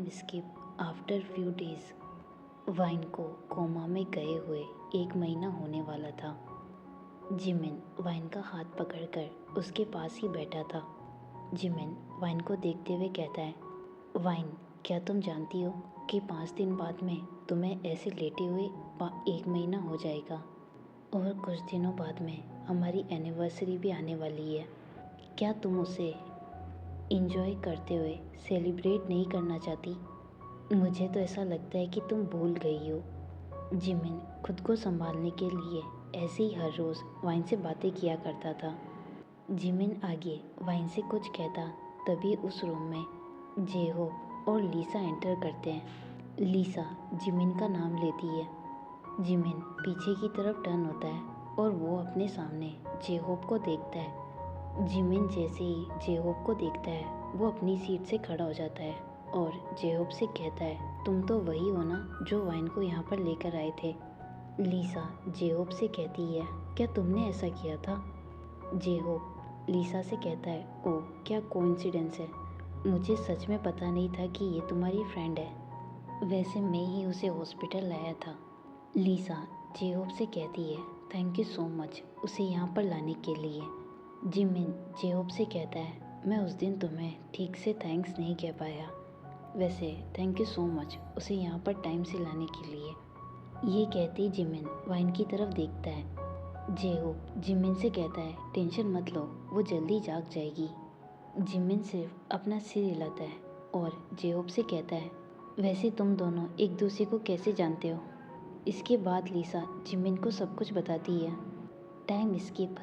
Skip after few days. Wine को coma में गए हुए 1 महीना होने वाला था। जिमिन वाइन का हाथ पकड़कर उसके पास ही बैठा था। जिमिन वाइन को देखते हुए कहता है, वाइन, क्या तुम जानती हो कि 5 दिन बाद में तुम्हें ऐसे लेटे हुए 1 महीना हो जाएगा और कुछ दिनों बाद में हमारी एनिवर्सरी भी आने वाली है। क्या तुम उसे इंजॉय करते हुए सेलिब्रेट नहीं करना चाहती? मुझे तो ऐसा लगता है कि तुम भूल गई हो। जिमिन खुद को संभालने के लिए ऐसे ही हर रोज़ वाइन से बातें किया करता था। जिमिन आगे वाइन से कुछ कहता, तभी उस रूम में जेहोब और लीसा एंटर करते हैं। लीसा जिमिन का नाम लेती है। जिमिन पीछे की तरफ टर्न होता है और वो अपने सामने जेहोब को देखता है। जिमिन जैसे ही जेहोब को देखता है वो अपनी सीट से खड़ा हो जाता है और जेहोब से कहता है, तुम तो वही हो ना जो वाइन को यहाँ पर लेकर आए थे। लीसा जेहोब से कहती है, क्या तुमने ऐसा किया था? जेहोब लीसा से कहता है, ओह क्या कोइंसिडेंस है, मुझे सच में पता नहीं था कि ये तुम्हारी फ्रेंड है। वैसे मैं ही उसे हॉस्पिटल लाया था। लीसा जेहोब से कहती है, थैंक यू सो मच उसे यहाँ पर लाने के लिए। जिमिन जेहोब से कहता है, मैं उस दिन तुम्हें ठीक से थैंक्स नहीं कह पाया। वैसे थैंक यू सो मच उसे यहाँ पर टाइम से लाने के लिए। ये कहते ही जिमिन वाइन की तरफ देखता है। जेहोब जिमिन से कहता है, टेंशन मत लो, वो जल्दी जाग जाएगी। जिमिन सिर्फ अपना सिर हिलाता है और जेहोब से कहता है, वैसे तुम दोनों एक दूसरे को कैसे जानते हो? इसके बाद लीसा जिमिन को सब कुछ बताती है। Time skip.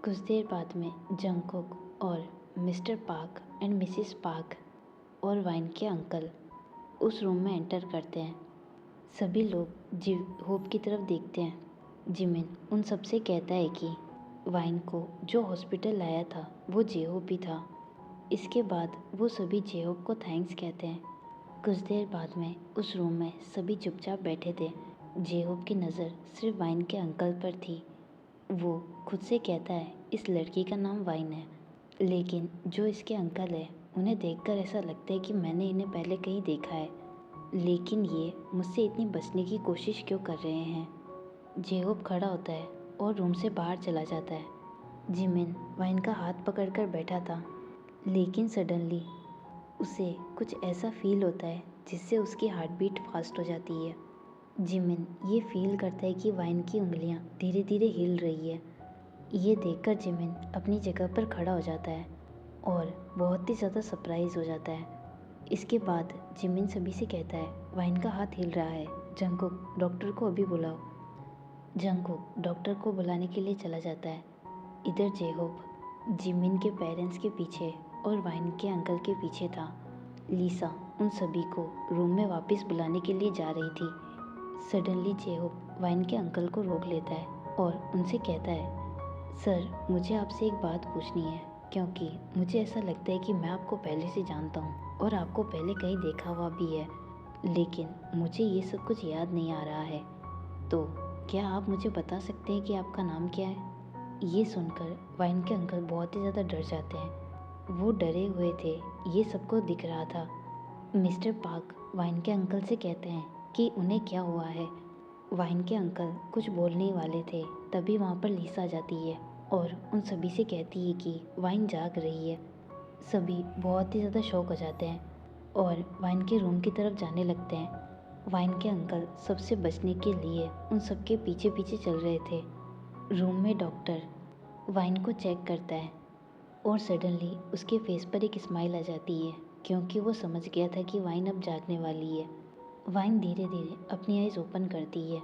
कुछ देर बाद में जंगकुक और mister park and Mrs park और वाइन के अंकल उस रूम में एंटर करते हैं। सभी लोग जेहोब की तरफ देखते हैं। जिमिन उन सबसे कहता है कि वाइन को जो हॉस्पिटल लाया था वो जेहोब भी था। इसके बाद वो सभी जेहोब को थैंक्स कहते हैं। कुछ देर बाद में उस रूम में सभी चुपचाप बैठे थे। जेहोब की नज़र सिर्फ वाइन के अंकल पर थी। वो खुद से कहता है, इस लड़की का नाम वाइन है, लेकिन जो इसके अंकल है उन्हें देखकर ऐसा लगता है कि मैंने इन्हें पहले कहीं देखा है, लेकिन ये मुझसे इतनी बचने की कोशिश क्यों कर रहे हैं। जेहोब खड़ा होता है और रूम से बाहर चला जाता है। जिमिन वाइन का हाथ पकड़कर बैठा था, लेकिन सडनली उसे कुछ ऐसा फील होता है जिससे उसकी हार्ट बीट फास्ट हो जाती है। जिमिन ये फील करता है कि वाइन की उंगलियां धीरे धीरे हिल रही है। ये देखकर जिमिन अपनी जगह पर खड़ा हो जाता है और बहुत ही ज़्यादा सरप्राइज हो जाता है। इसके बाद जिमिन सभी से कहता है, वाइन का हाथ हिल रहा है, जंगकुक डॉक्टर को अभी बुलाओ। जंगकुक डॉक्टर को बुलाने के लिए चला जाता है। इधर जेहोब जिमिन के पेरेंट्स के पीछे और वाइन के अंकल के पीछे था। लीसा उन सभी को रूम में वापस बुलाने के लिए जा रही थी। सडनली जेहोब वाइन के अंकल को रोक लेता है और उनसे कहता है, सर मुझे आपसे एक बात पूछनी है, क्योंकि मुझे ऐसा लगता है कि मैं आपको पहले से जानता हूँ और आपको पहले कहीं देखा हुआ भी है, लेकिन मुझे ये सब कुछ याद नहीं आ रहा है। तो क्या आप मुझे बता सकते हैं कि आपका नाम क्या है? ये सुनकर वाइन के अंकल बहुत ही ज़्यादा डर जाते हैं। वो डरे हुए थे, ये सबको दिख रहा था। मिस्टर पार्क वाइन के अंकल से कहते हैं कि उन्हें क्या हुआ है। वाइन के अंकल कुछ बोलने वाले थे, तभी वहाँ पर लीसा आ जाती है और उन सभी से कहती है कि वाइन जाग रही है। सभी बहुत ही ज़्यादा शॉक हो जाते हैं और वाइन के रूम की तरफ जाने लगते हैं। वाइन के अंकल सबसे बचने के लिए उन सबके पीछे पीछे चल रहे थे। रूम में डॉक्टर वाइन को चेक करता है और सडनली उसके फेस पर एक स्माइल आ जाती है, क्योंकि वो समझ गया था कि वाइन अब जागने वाली है। वाइन धीरे धीरे अपनी आइज़ ओपन करती है।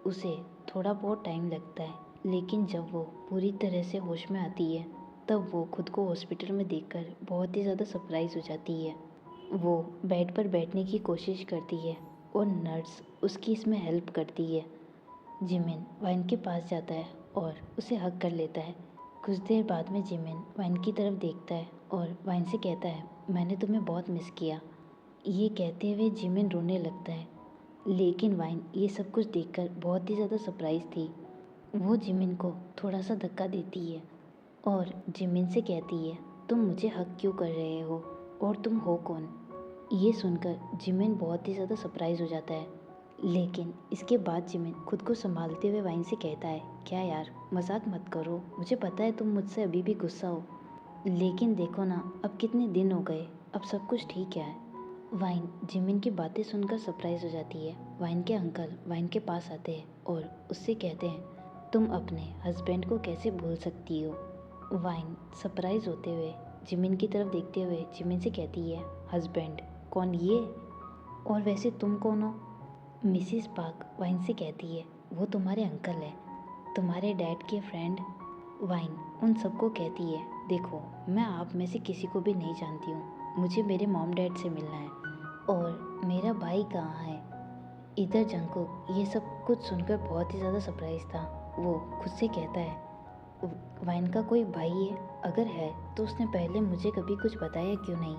उसे थोड़ा बहुत टाइम लगता है, लेकिन जब वो पूरी तरह से होश में आती है तब वो खुद को हॉस्पिटल में देखकर बहुत ही ज़्यादा सरप्राइज हो जाती है। वो बेड पर बैठने की कोशिश करती है और नर्स उसकी इसमें हेल्प करती है। जिमिन वाइन के पास जाता है और उसे हग कर लेता है। कुछ देर बाद में जिमिन वाइन की तरफ देखता है और वाइन से कहता है, मैंने तुम्हें बहुत मिस किया। ये कहते हुए जिमिन रोने लगता है, लेकिन वाइन ये सब कुछ देखकर बहुत ही ज़्यादा सरप्राइज थी। वो जिमिन को थोड़ा सा धक्का देती है और जिमिन से कहती है, तुम मुझे हक क्यों कर रहे हो और तुम हो कौन? ये सुनकर जिमिन बहुत ही ज़्यादा सरप्राइज हो जाता है, लेकिन इसके बाद जिमिन खुद को संभालते हुए वाइन से कहता है, क्या यार, मजाक मत करो, मुझे पता है तुम मुझसे अभी भी गुस्सा हो, लेकिन देखो ना अब कितने दिन हो गए, अब सब कुछ ठीक है। वाइन जिमिन की बातें सुनकर सरप्राइज हो जाती है। वाइन के अंकल वाइन के पास आते हैं और उससे कहते हैं, तुम अपने हस्बैंड को कैसे भूल सकती हो। वाइन सरप्राइज होते हुए जिमिन की तरफ देखते हुए जिमिन से कहती है, हस्बैंड कौन, ये? और वैसे तुम कौन हो? मिसिस पार्क वाइन से कहती है, वो तुम्हारे अंकल है, तुम्हारे डैड के फ्रेंड। वाइन उन सबको कहती है, देखो मैं आप में से किसी को भी नहीं जानती हूँ, मुझे मेरे मॉम डैड से मिलना है, और मेरा भाई कहाँ है। इधर जंगकुक ये सब कुछ सुनकर बहुत ही ज़्यादा सरप्राइज था। वो खुद से कहता है, वाइन का कोई भाई है? अगर है तो उसने पहले मुझे कभी कुछ बताया क्यों नहीं।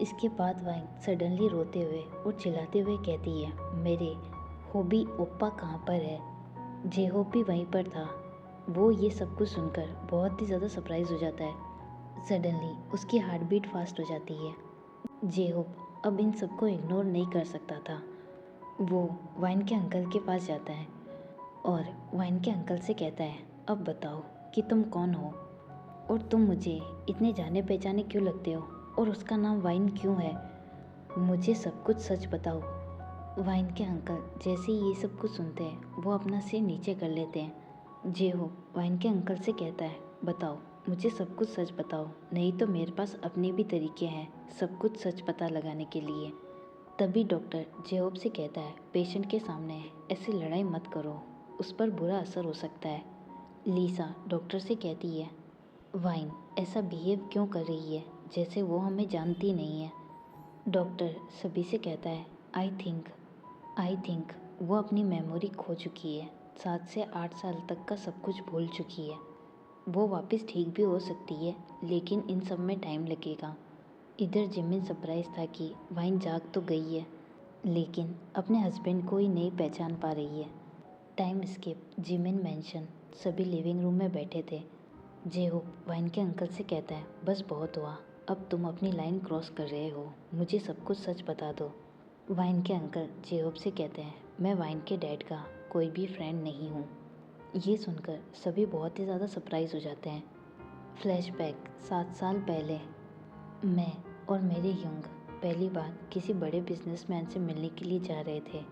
इसके बाद वाइन सडनली रोते हुए और चिल्लाते हुए कहती है, मेरे होबी ओप्पा कहाँ पर है? जेहोप भी वहीं पर था। वो ये सब कुछ सुनकर बहुत ही ज़्यादा सरप्राइज हो जाता है। सडनली उसकी हार्ट बीट फास्ट हो जाती है। जेहोप अब इन सबको इग्नोर नहीं कर सकता था। वो वाइन के अंकल के पास जाता है और वाइन के अंकल से कहता है, अब बताओ कि तुम कौन हो और तुम मुझे इतने जाने पहचाने क्यों लगते हो, और उसका नाम वाइन क्यों है? मुझे सब कुछ सच बताओ। वाइन के अंकल जैसे ही ये सब कुछ सुनते हैं वो अपना सिर नीचे कर लेते हैं। जेहो वाइन के अंकल से कहता है, बताओ, मुझे सब कुछ सच बताओ, नहीं तो मेरे पास अपने भी तरीके हैं सब कुछ सच पता लगाने के लिए। तभी डॉक्टर जेहोब से कहता है, पेशेंट के सामने ऐसी लड़ाई मत करो, उस पर बुरा असर हो सकता है। लीसा डॉक्टर से कहती है, वाइन ऐसा बिहेव क्यों कर रही है जैसे वो हमें जानती नहीं है। डॉक्टर सभी से कहता है, आई थिंक वो अपनी मेमोरी खो चुकी है, 7 से 8 साल तक का सब कुछ भूल चुकी है। वो वापस ठीक भी हो सकती है, लेकिन इन सब में टाइम लगेगा। इधर जिमिन सरप्राइज था कि वाइन जाग तो गई है, लेकिन अपने हस्बैंड को ही नहीं पहचान पा रही है। टाइम स्किप, जिमिन मेंशन, सभी लिविंग रूम में बैठे थे। जेहो वाइन के अंकल से कहता है, बस बहुत हुआ, अब तुम अपनी लाइन क्रॉस कर रहे हो, मुझे सब कुछ सच बता दो। वाइन के अंकल जेहोब से कहते हैं, मैं वाइन के डैड का कोई भी फ्रेंड नहीं हूँ। ये सुनकर सभी बहुत ही ज़्यादा सरप्राइज हो जाते हैं। फ्लैशबैक 7 साल पहले मैं और मेरे ह्यूंग पहली बार किसी बड़े बिजनेसमैन से मिलने के लिए जा रहे थे।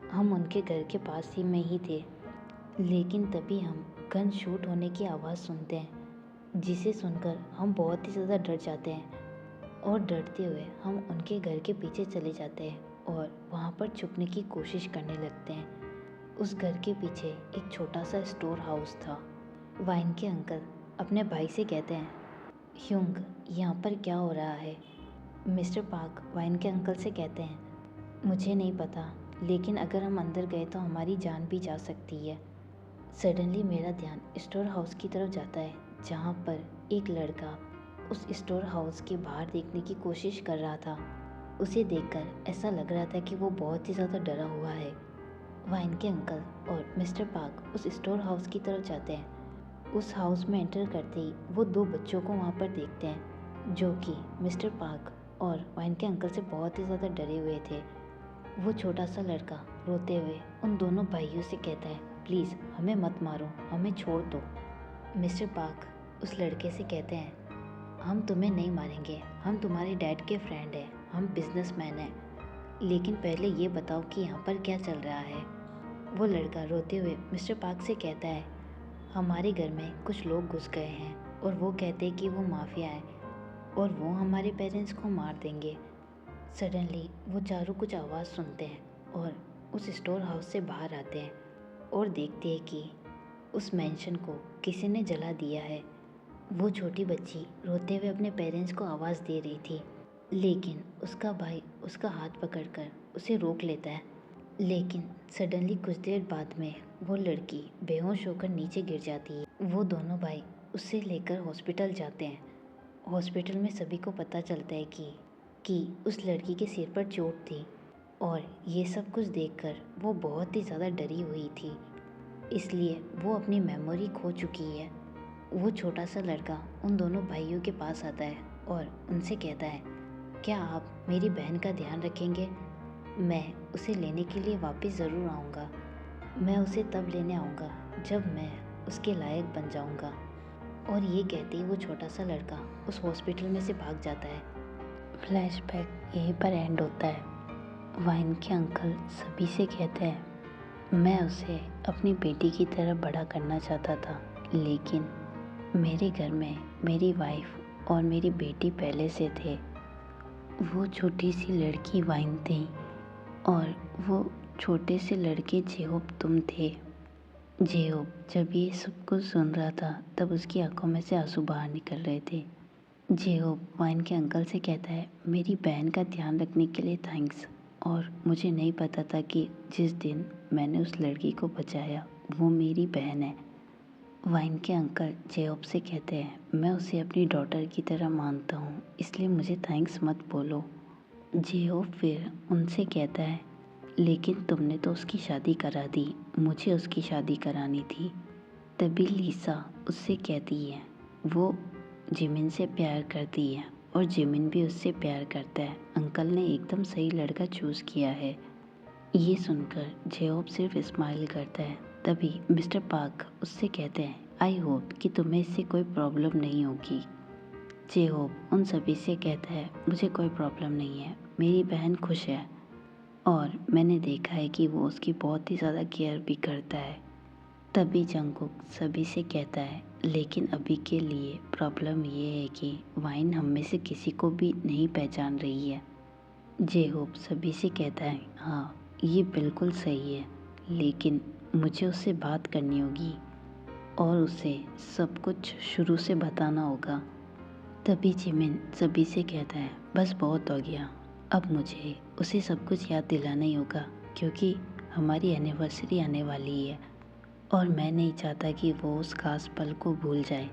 हम उनके घर के पास ही में ही थे, लेकिन तभी हम गन शूट होने की आवाज़ सुनते हैं, जिसे सुनकर हम बहुत ही ज़्यादा डर जाते हैं और डरते हुए हम उनके घर के पीछे चले जाते हैं और वहाँ पर छुपने की कोशिश करने लगते हैं। उस घर के पीछे एक छोटा सा स्टोर हाउस था। वाइन के अंकल अपने भाई से कहते हैं, ह्यूंग यहाँ पर क्या हो रहा है? मिस्टर पार्क वाइन के अंकल से कहते हैं, मुझे नहीं पता, लेकिन अगर हम अंदर गए तो हमारी जान भी जा सकती है। सडनली मेरा ध्यान स्टोर हाउस की तरफ जाता है, जहाँ पर एक लड़का उस स्टोर हाउस के बाहर देखने की कोशिश कर रहा था। उसे देखकर ऐसा लग रहा था कि वो बहुत ही ज़्यादा डरा हुआ है। वाइन के अंकल और मिस्टर पार्क उस स्टोर हाउस की तरफ जाते हैं। उस हाउस में एंटर करते ही वो 2 बच्चों को वहाँ पर देखते हैं, जो कि मिस्टर पार्क और वाइन के अंकल से बहुत ही ज़्यादा डरे हुए थे। वो छोटा सा लड़का रोते हुए उन दोनों भाइयों से कहता है, प्लीज़ हमें मत मारो, हमें छोड़ दो। मिस्टर पार्क उस लड़के से कहते हैं, हम तुम्हें नहीं मारेंगे, हम तुम्हारे डैड के फ्रेंड हैं, हम बिजनेसमैन हैं, लेकिन पहले ये बताओ कि यहाँ पर क्या चल रहा है। वो लड़का रोते हुए मिस्टर पार्क से कहता है, हमारे घर में कुछ लोग घुस गए हैं और वो कहते हैं कि वो माफिया है और वो हमारे पेरेंट्स को मार देंगे। सडनली वो चारों कुछ आवाज़ सुनते हैं और उस स्टोर हाउस से बाहर आते हैं और देखते हैं कि उस मैंशन को किसी ने जला दिया है। वो छोटी बच्ची रोते हुए अपने पेरेंट्स को आवाज़ दे रही थी, लेकिन उसका भाई उसका हाथ पकड़कर उसे रोक लेता है। लेकिन सडनली कुछ देर बाद में वो लड़की बेहोश होकर नीचे गिर जाती है। वो दोनों भाई उसे लेकर हॉस्पिटल जाते हैं। हॉस्पिटल में सभी को पता चलता है कि उस लड़की के सिर पर चोट थी, और ये सब कुछ देखकर वो बहुत ही ज़्यादा डरी हुई थी, इसलिए वो अपनी मेमोरी खो चुकी है। वो छोटा सा लड़का उन दोनों भाइयों के पास आता है और उनसे कहता है, क्या आप मेरी बहन का ध्यान रखेंगे। मैं उसे लेने के लिए वापस ज़रूर आऊँगा। मैं उसे तब लेने आऊँगा जब मैं उसके लायक बन जाऊँगा। और ये कहते ही वो छोटा सा लड़का उस हॉस्पिटल में से भाग जाता है। फ्लैशबैक यहीं पर एंड होता है। वाइन के अंकल सभी से कहते हैं, मैं उसे अपनी बेटी की तरह बड़ा करना चाहता था, लेकिन मेरे घर में मेरी वाइफ और मेरी बेटी पहले से थे। वो छोटी सी लड़की वाइन थी और वो छोटे से लड़के जेहोब तुम थे। जेहोब जब ये सब कुछ सुन रहा था तब उसकी आंखों में से आंसू बाहर निकल रहे थे। जेहोब वाइन के अंकल से कहता है, मेरी बहन का ध्यान रखने के लिए थैंक्स। और मुझे नहीं पता था कि जिस दिन मैंने उस लड़की को बचाया वो मेरी बहन है। वाइन के अंकल जेहोब से कहते हैं, मैं उसे अपनी डॉटर की तरह मानता हूँ, इसलिए मुझे थैंक्स मत बोलो। जेहोब फिर उनसे कहता है, लेकिन तुमने तो उसकी शादी करा दी, मुझे उसकी शादी करानी थी। तभी लीसा उससे कहती है वो जिमिन से प्यार करती है और जिमिन भी उससे प्यार करता है। अंकल ने एकदम सही लड़का चूज़ किया है। ये सुनकर जेहोब सिर्फ स्माइल करता है। तभी मिस्टर पार्क उससे कहते हैं, आई होप कि तुम्हें इससे कोई प्रॉब्लम नहीं होगी। जेहोब उन सभी से कहता है, मुझे कोई प्रॉब्लम नहीं है, मेरी बहन खुश है और मैंने देखा है कि वो उसकी बहुत ही ज़्यादा केयर भी करता है। तभी जंगकुक सभी से कहता है, लेकिन अभी के लिए प्रॉब्लम ये है कि वाइन हम में से किसी को भी नहीं पहचान रही है। जेहोब सभी से कहता है, हाँ ये बिल्कुल सही है, लेकिन मुझे उससे बात करनी होगी और उसे सब कुछ शुरू से बताना होगा। तभी जिमिन सभी से कहता है, बस बहुत हो गया, अब मुझे उसे सब कुछ याद दिलाना ही होगा क्योंकि हमारी एनिवर्सरी आने वाली है और मैं नहीं चाहता कि वो उस खास पल को भूल जाए।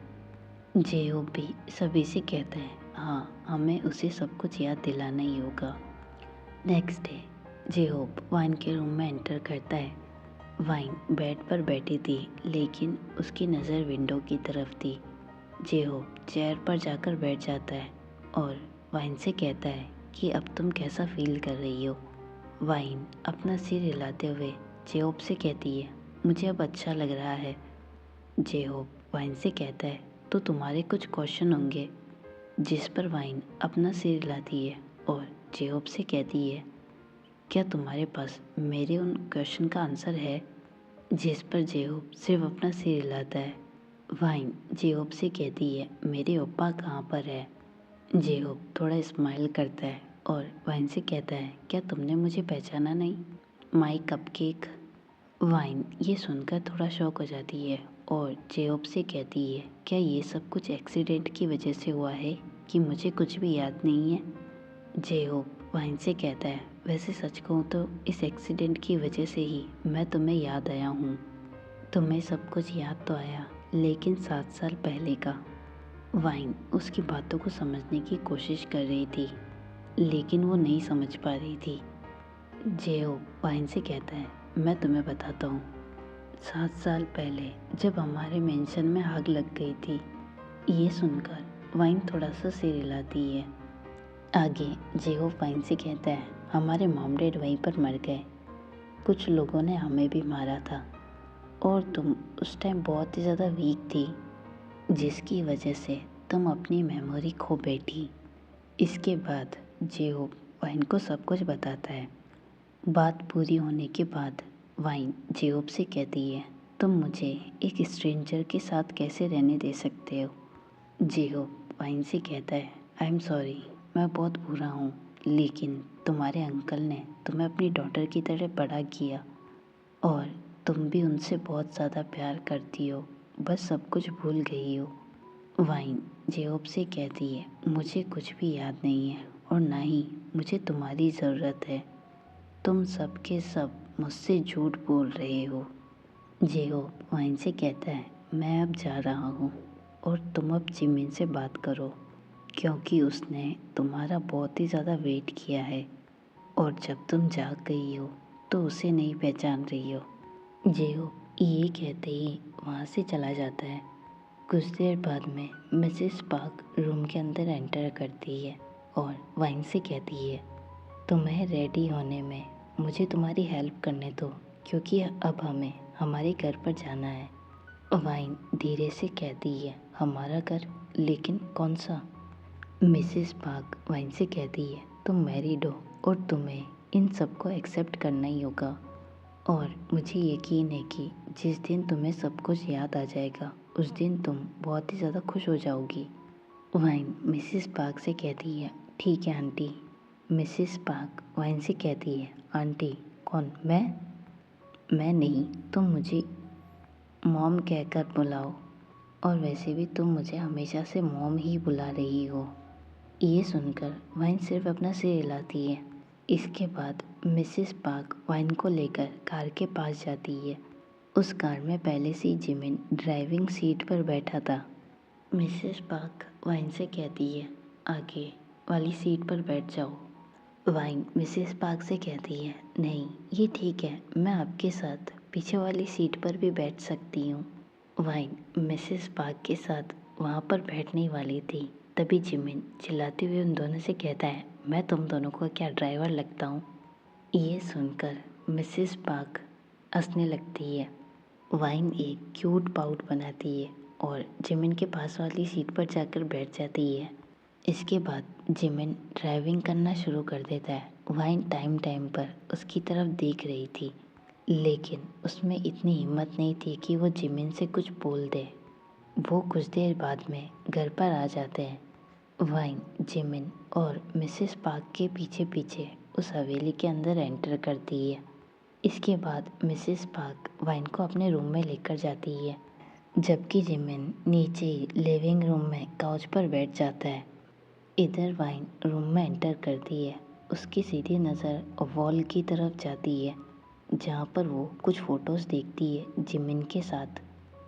जेहोब भी सभी से कहता है, हाँ हमें उसे सब कुछ याद दिलाना ही होगा। नेक्स्ट डे जेहोब वाइन के रूम में एंटर करता है। वाइन बेड पर बैठी थी लेकिन उसकी नज़र विंडो की तरफ थी। जेहोब चेयर पर जाकर बैठ जाता है और वाइन से कहता है कि अब तुम कैसा फील कर रही हो। वाइन अपना सिर हिलाते हुए जेहोब से कहती है, मुझे अब अच्छा लग रहा है। जेहोब वाइन से कहता है, तो तुम्हारे कुछ क्वेश्चन होंगे। जिस पर वाइन अपना सिर हिलाती है और जेहोब से कहती है, क्या तुम्हारे पास मेरे उन क्वेश्चन का आंसर है। जिस पर जेहोब सिर्फ अपना सिर हिलाता है। वाइन जेहोब से कहती है, मेरे ओप्पा कहाँ पर है। जेहोब थोड़ा स्माइल करता है और वाइन से कहता है, क्या तुमने मुझे पहचाना नहीं, माई कपकेक। वाइन ये सुनकर थोड़ा शॉक हो जाती है और जेहोब से कहती है, क्या ये सब कुछ एक्सीडेंट की वजह से हुआ है कि मुझे कुछ भी याद नहीं है। जेहोब वाइन से कहता है, वैसे सच कहूँ तो इस एक्सीडेंट की वजह से ही मैं तुम्हें याद आया हूँ। तुम्हें सब कुछ याद तो आया, लेकिन 7 साल पहले का। वाइन उसकी बातों को समझने की कोशिश कर रही थी, लेकिन वो नहीं समझ पा रही थी। जेहोब वाइन से कहता है, मैं तुम्हें बताता हूँ। 7 साल पहले जब हमारे मेंशन में आग लग गई थी। ये सुनकर वाइन थोड़ा सा सिर हिलाती है। आगे जेहोब वाइन से कहता है, हमारे मॉम डैड वहीं पर मर गए, कुछ लोगों ने हमें भी मारा था और तुम उस टाइम बहुत ही ज़्यादा वीक थी, जिसकी वजह से तुम अपनी मेमोरी खो बैठी। इसके बाद जेहोब वाइन को सब कुछ बताता है। बात पूरी होने के बाद वाइन जेहोब से कहती है, तुम मुझे एक स्ट्रेंजर के साथ कैसे रहने दे सकते हो। जेहोब वाइन से कहता है, आई एम सॉरी, मैं बहुत बुरा हूँ, लेकिन तुम्हारे अंकल ने तुम्हें अपनी डॉटर की तरह बड़ा किया और तुम भी उनसे बहुत ज़्यादा प्यार करती हो, बस सब कुछ भूल गई हो। वाइन जेहोब से कहती है, मुझे कुछ भी याद नहीं है और ना ही मुझे तुम्हारी ज़रूरत है, तुम सब के सब मुझसे झूठ बोल रहे हो। जेहोब वाइन से कहता है, मैं अब जा रहा हूँ और तुम अब जिमिन से बात करो क्योंकि उसने तुम्हारा बहुत ही ज़्यादा वेट किया है और जब तुम जाग गई हो तो उसे नहीं पहचान रही हो। जेहोब ये कहते ही वहाँ से चला जाता है। कुछ देर बाद में मिसेस पार्क रूम के अंदर एंटर करती है। और वाइन से कहती है, तुम्हें रेडी होने में मुझे तुम्हारी हेल्प करने दो, क्योंकि अब हमें हमारे घर पर जाना है। वाइन धीरे से कहती है, हमारा घर? लेकिन कौन सा? मिसेस पार्क वाइन से कहती है, तुम मैरिड हो और तुम्हें इन सबको एक्सेप्ट करना ही होगा, और मुझे यकीन है कि जिस दिन तुम्हें सब कुछ याद आ जाएगा उस दिन तुम बहुत ही ज़्यादा खुश हो जाओगी। वाइन मिसेस पार्क से कहती है, ठीक है आंटी। मिसेस पार्क वाइन से कहती है, आंटी? कौन, मैं नहीं, तुम मुझे मॉम कहकर बुलाओ, और वैसे भी तुम मुझे हमेशा से मॉम ही बुला रही हो। ये सुनकर वाइन सिर्फ अपना सिर हिलाती है। इसके बाद मिसेस पार्क वाइन को लेकर कार के पास जाती है। उस कार में पहले से ही जिमिन ड्राइविंग सीट पर बैठा था। मिसेस पार्क वाइन से कहती है, आगे वाली सीट पर बैठ जाओ। वाइन मिसेस पार्क से कहती है, नहीं ये ठीक है, मैं आपके साथ पीछे वाली सीट पर भी बैठ सकती हूँ। वाइन मिसेस पार्क के साथ वहाँ पर बैठने वाली थी, तभी जिमिन चिल्लाते हुए उन दोनों से कहता है, मैं तुम दोनों को क्या ड्राइवर लगता हूँ? ये सुनकर मिसेस पार्क हंसने लगती है। वाइन एक क्यूट पाउट बनाती है और जिमिन के पास वाली सीट पर जाकर बैठ जाती है। इसके बाद जिमिन ड्राइविंग करना शुरू कर देता है। वाइन टाइम टाइम पर उसकी तरफ देख रही थी, लेकिन उसमें इतनी हिम्मत नहीं थी कि वो जिमिन से कुछ बोल दे। वो कुछ देर बाद में घर पर आ जाते हैं। वाइन जिमिन और मिसेस पार्क के पीछे पीछे उस हवेली के अंदर एंटर करती है। इसके बाद मिसेस पार्क वाइन को अपने रूम में लेकर जाती है, जबकि जिमिन नीचे लिविंग रूम में काउच पर बैठ जाता है। इधर वाइन रूम में एंटर करती है। उसकी सीधी नज़र वॉल की तरफ जाती है, जहाँ पर वो कुछ फ़ोटोज़ देखती है जिमिन के साथ,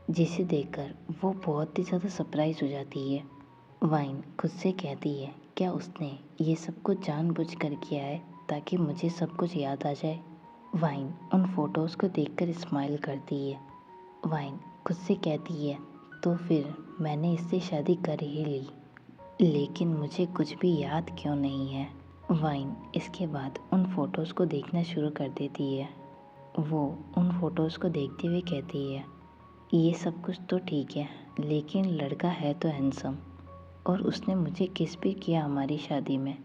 जिसे देखकर वो बहुत ही ज़्यादा सरप्राइज हो जाती है। वाइन खुद से कहती है, क्या उसने ये सब कुछ जानबूझकर किया है ताकि मुझे सब कुछ याद आ जाए? वाइन उन फ़ोटोज़ को देखकर स्माइल करती है। वाइन खुद से कहती है, तो फिर मैंने इससे शादी कर ही ली, लेकिन मुझे कुछ भी याद क्यों नहीं है? वाइन इसके बाद उन फ़ोटोज़ को देखना शुरू कर देती है। वो उन फ़ोटोज़ को देखते हुए कहती है, ये सब कुछ तो ठीक है, लेकिन लड़का है तो हैंडसम, और उसने मुझे किस भी किया हमारी शादी में।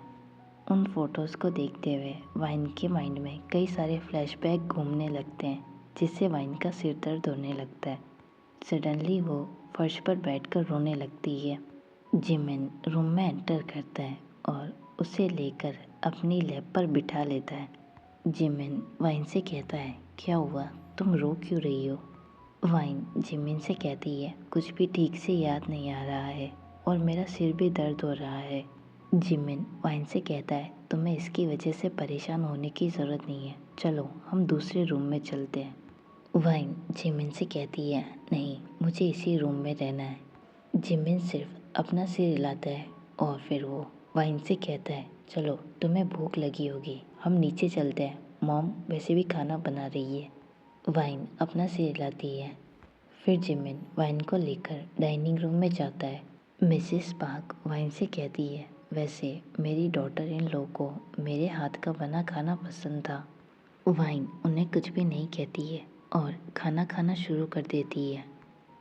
उन फ़ोटोज़ को देखते हुए वाइन के माइंड में कई सारे फ्लैशबैक घूमने लगते हैं, जिससे वाइन का सिर दर्द होने लगता है। सडनली वो फर्श पर बैठकर रोने लगती है। जिमिन रूम में एंटर करता है और उसे लेकर अपनी लैप पर बिठा लेता है। जिमिन वाइन से कहता है, क्या हुआ, तुम रो क्यों रही हो? वाइन जिमिन से कहती है, कुछ भी ठीक से याद नहीं आ रहा है और मेरा सिर भी दर्द हो रहा है। जिमिन वाइन से कहता है, तुम्हें इसकी वजह से परेशान होने की ज़रूरत नहीं है, चलो हम दूसरे रूम में चलते हैं। वाइन जिमिन से कहती है, नहीं मुझे इसी रूम में रहना है। जिमिन सिर्फ अपना सिर हिलाता है और फिर वो वाइन से कहता है, चलो तुम्हें भूख लगी होगी, हम नीचे चलते हैं, मॉम वैसे भी खाना बना रही है। वाइन अपना सिर हिलाती है। फिर जिमिन वाइन को लेकर डाइनिंग रूम में जाता है। मिसेस पार्क वाइन से कहती है, वैसे मेरी डॉटर इन लॉ को मेरे हाथ का बना खाना पसंद था। वाइन उन्हें कुछ भी नहीं कहती है और खाना खाना शुरू कर देती है।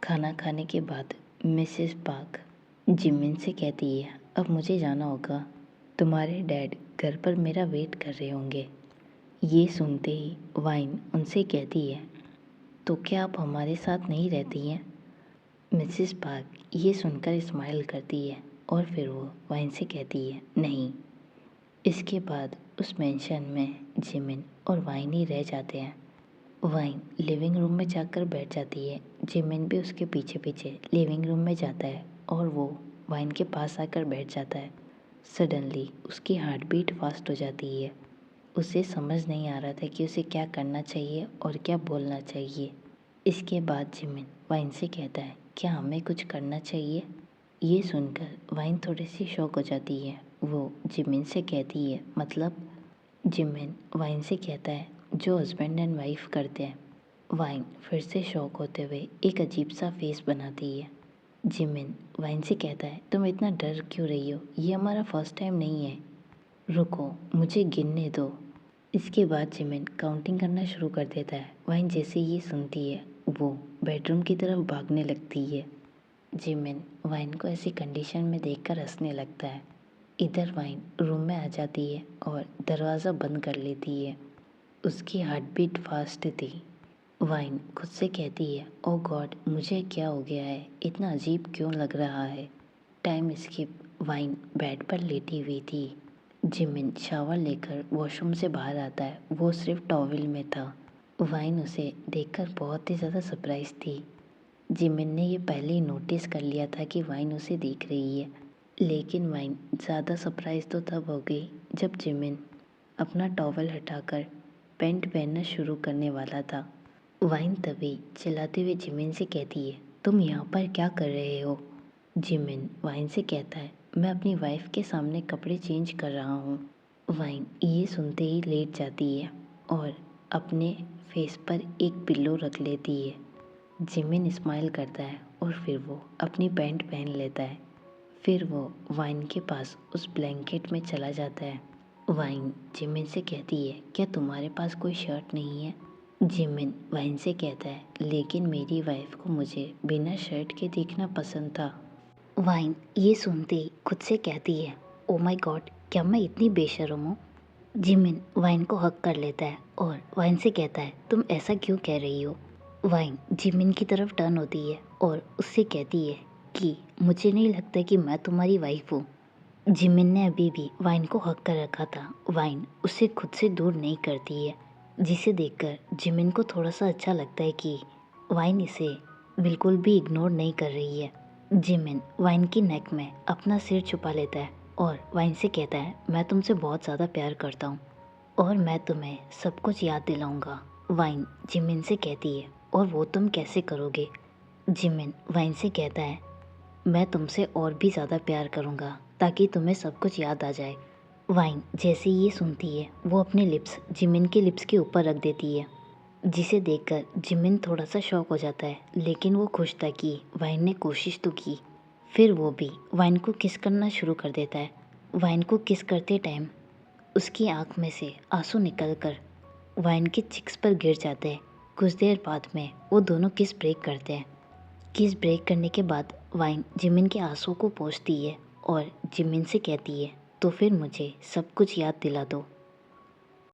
खाना खाने के बाद मिसेस पार्क जिमिन से कहती है, अब मुझे जाना होगा, तुम्हारे डैड घर पर मेरा वेट कर रहे होंगे। ये सुनते ही वाइन उनसे कहती है, तो क्या आप हमारे साथ नहीं रहती हैं? मिसेस पार्क ये सुनकर स्माइल करती है और फिर वो वाइन से कहती है, नहीं। इसके बाद उस मेंशन में जिमिन और वाइन ही रह जाते हैं। वाइन लिविंग रूम में जाकर बैठ जाती है। जिमिन भी उसके पीछे पीछे लिविंग रूम में जाता है और वो वाइन के पास आकर बैठ जाता है। सडनली उसकी हार्ट बीट फास्ट हो जाती है। उसे समझ नहीं आ रहा था कि उसे क्या करना चाहिए और क्या बोलना चाहिए। इसके बाद जिमिन वाइन से कहता है, क्या हमें कुछ करना चाहिए? ये सुनकर वाइन थोड़ी सी शॉक हो जाती है। वो जिमिन से कहती है, मतलब? जिमिन वाइन से कहता है, जो हस्बैंड एंड वाइफ करते हैं। वाइन फिर से शॉक होते हुए एक अजीब सा फेस बनाती है। जिमिन वाइन से कहता है, तुम इतना डर क्यों रही हो? ये हमारा फर्स्ट टाइम नहीं है। रुको, मुझे गिनने दो। इसके बाद जिमिन काउंटिंग करना शुरू कर देता है। वाइन जैसे ये सुनती है वो बेडरूम की तरफ भागने लगती है। जिमिन वाइन को ऐसी कंडीशन में देखकर हंसने लगता है। इधर वाइन रूम में आ जाती है और दरवाज़ा बंद कर लेती है। उसकी हार्ट बीट फास्ट थी। वाइन खुद से कहती है, ओह गॉड, मुझे क्या हो गया है? इतना अजीब क्यों लग रहा है? Time skip. वाइन बेड पर लेटी हुई थी। जिमिन शावर लेकर वॉशरूम से बाहर आता है। वो सिर्फ टॉवल में था। वाइन उसे देखकर बहुत ही ज़्यादा सरप्राइज थी। जिमिन ने ये पहले ही नोटिस कर लिया था कि वाइन उसे देख रही है, लेकिन वाइन ज़्यादा सरप्राइज तो तब हो गई जब जिमिन अपना टॉवल हटाकर पैंट पहनना शुरू करने वाला था। वाइन तभी चिल्लाते हुए जिमिन से कहती है, तुम यहाँ पर क्या कर रहे हो? जिमिन वाइन से कहता है, मैं अपनी वाइफ के सामने कपड़े चेंज कर रहा हूँ। वाइन ये सुनते ही लेट जाती है और अपने फेस पर एक पिल्लो रख लेती है। जिमिन स्माइल करता है और फिर वो अपनी पैंट पहन लेता है। फिर वो वाइन के पास उस ब्लैंकेट में चला जाता है। वाइन जिमिन से कहती है, क्या तुम्हारे पास कोई शर्ट नहीं है? जिमिन वाइन से कहता है, लेकिन मेरी वाइफ को मुझे बिना शर्ट के देखना पसंद था। वाइन ये सुनते ही खुद से कहती है, ओ माय गॉड, क्या मैं इतनी बेशर्म हूँ? जिमिन वाइन को हक कर लेता है और वाइन से कहता है, तुम ऐसा क्यों कह रही हो? वाइन जिमिन की तरफ टर्न होती है और उससे कहती है कि मुझे नहीं लगता कि मैं तुम्हारी वाइफ हूँ। जिमिन ने अभी भी वाइन को हक कर रखा था। वाइन उसे खुद से दूर नहीं करती है, जिसे देखकर जिमिन को थोड़ा सा अच्छा लगता है कि वाइन इसे बिल्कुल भी इग्नोर नहीं कर रही है। जिमिन वाइन की नेक में अपना सिर छुपा लेता है और वाइन से कहता है, मैं तुमसे बहुत ज़्यादा प्यार करता हूँ और मैं तुम्हें सब कुछ याद दिलाऊंगा। वाइन जिमिन से कहती है, और वो तुम कैसे करोगे? जिमिन वाइन से कहता है, मैं तुमसे और भी ज़्यादा प्यार करूँगा ताकि तुम्हें सब कुछ याद आ जाए। वाइन जैसे ये सुनती है वो अपने लिप्स जिमिन के लिप्स के ऊपर रख देती है, जिसे देखकर जिमिन थोड़ा सा शॉक हो जाता है, लेकिन वो खुश था कि वाइन ने कोशिश तो की। फिर वो भी वाइन को किस करना शुरू कर देता है। वाइन को किस करते टाइम उसकी आँख में से आंसू निकलकर वाइन के चिक्स पर गिर जाते हैं। कुछ देर बाद में वो दोनों किस ब्रेक करते हैं। किस ब्रेक करने के बाद वाइन जिमिन के आंसू को पोंछती है और जिमिन से कहती है, तो फिर मुझे सब कुछ याद दिला दो।